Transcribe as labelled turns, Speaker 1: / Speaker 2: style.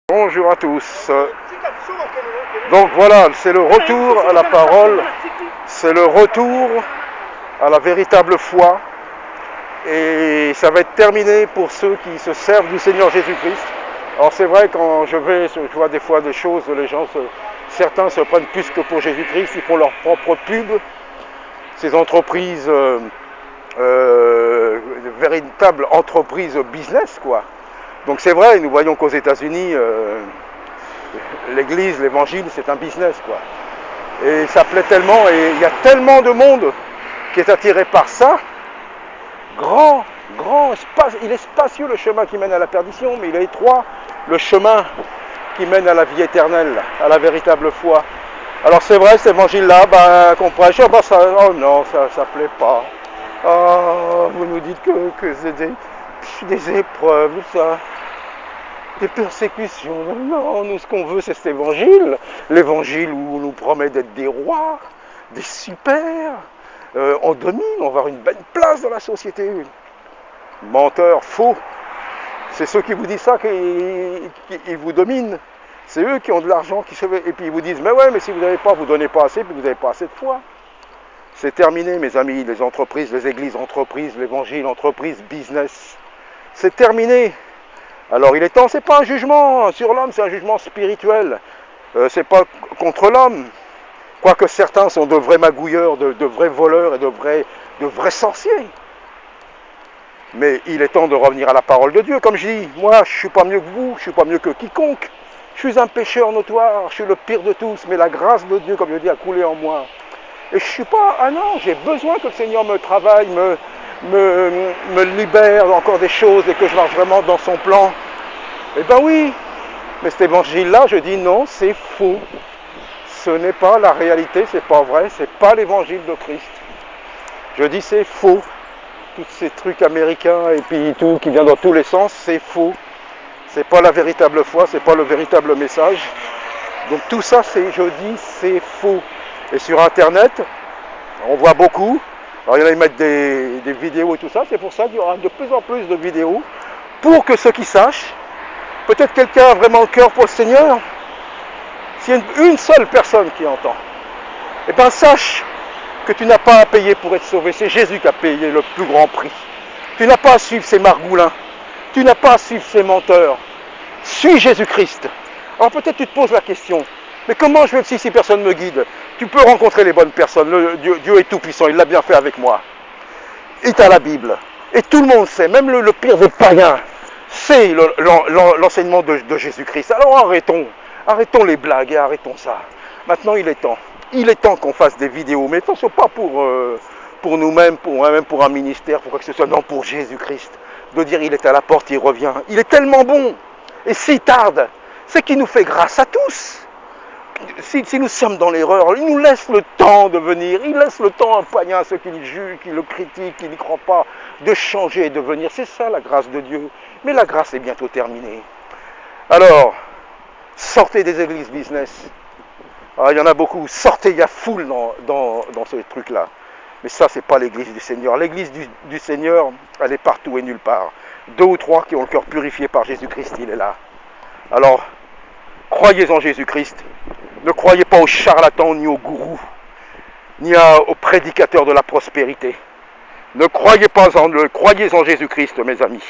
Speaker 1: Bonjour à tous. Donc voilà, c'est le retour à la parole, c'est le retour à la véritable foi. Et ça va être terminé pour ceux qui se servent du Seigneur Jésus-Christ. Alors c'est vrai, quand je vois des fois des choses, certains se prennent plus que pour Jésus-Christ, ils font leur propre pub. Ces entreprises, véritables entreprises business, quoi. Donc c'est vrai, nous voyons qu'aux États-Unis, l'église, l'évangile, c'est un business, quoi. Et ça plaît tellement, et il y a tellement de monde qui est attiré par ça. Grand, il est spacieux le chemin qui mène à la perdition, mais il est étroit le chemin qui mène à la vie éternelle, à la véritable foi. Alors c'est vrai, cet évangile-là, qu'on prêche, oh non, ça plaît pas. Oh, vous nous dites que c'est des épreuves, ça. Des persécutions. Non, nous, ce qu'on veut, c'est cet évangile. L'évangile où on nous promet d'être des rois, des super. On domine, on va avoir une belle place dans la société. Menteurs, faux. C'est ceux qui vous disent ça qui vous dominent. C'est eux qui ont de l'argent, et puis ils vous disent, mais ouais, mais si vous n'avez pas, vous ne donnez pas assez, puis vous n'avez pas assez de foi. C'est terminé, mes amis, les entreprises, les églises, entreprises, l'évangile, entreprise, business. C'est terminé. Alors il est temps, c'est pas un jugement sur l'homme, c'est un jugement spirituel. C'est pas contre l'homme. Quoique certains sont de vrais magouilleurs, de vrais voleurs et de vrais sorciers. Mais il est temps de revenir à la parole de Dieu. Comme je dis, moi je suis pas mieux que vous, je suis pas mieux que quiconque. Je suis un pécheur notoire, je suis le pire de tous, mais la grâce de Dieu, comme je dis, a coulé en moi. Et je suis pas, non, j'ai besoin que le Seigneur me travaille, me libère encore des choses et que je marche vraiment dans son plan. Eh ben oui, mais cet évangile-là, je dis non, c'est faux. Ce n'est pas la réalité, c'est pas vrai, c'est pas l'évangile de Christ. Je dis c'est faux. Tous ces trucs américains et puis tout qui vient dans tous les sens, c'est faux. C'est pas la véritable foi, c'est pas le véritable message. Donc tout ça, je dis, c'est faux. Et sur Internet, on voit beaucoup. Alors il y en a qui mettent des vidéos et tout ça. C'est pour ça qu'il y aura de plus en plus de vidéos pour que ceux qui sachent, peut-être quelqu'un a vraiment le cœur pour le Seigneur. S'il y a une seule personne qui entend, eh bien sache que tu n'as pas à payer pour être sauvé. C'est Jésus qui a payé le plus grand prix. Tu n'as pas à suivre ces margoulins. Tu n'as pas à suivre ces menteurs. Suis Jésus-Christ. Alors peut-être tu te poses la question, mais comment je vais si personne ne me guide? Tu peux rencontrer les bonnes personnes. Dieu est tout puissant, il l'a bien fait avec moi. Et tu as la Bible. Et tout le monde sait, même le pire des païens, c'est l'enseignement de Jésus-Christ. Alors arrêtons les blagues et arrêtons ça. Maintenant il est temps. Il est temps qu'on fasse des vidéos, mais attention, pas pour nous-mêmes, même pour un ministère, pour quoi que ce soit, non, pour Jésus-Christ. De dire il est à la porte, il revient. Il est tellement bon. Et s'il tarde, c'est qu'il nous fait grâce à tous. Si nous sommes dans l'erreur, il nous laisse le temps de venir, il laisse le temps à un païen à ceux qui le jugent, qui le critiquent, qui n'y croient pas, de changer et de venir. C'est ça la grâce de Dieu. Mais la grâce est bientôt terminée. Alors, sortez des églises business. Ah, il y en a beaucoup. Sortez, il y a foule dans ce truc-là. Mais ça, c'est pas l'église du Seigneur. L'église du Seigneur, elle est partout et nulle part. 2 ou 3 qui ont le cœur purifié par Jésus-Christ, il est là. Alors, croyez en Jésus-Christ. Ne croyez pas aux charlatans, ni aux gourous, ni aux prédicateurs de la prospérité. Croyez en Jésus-Christ, mes amis.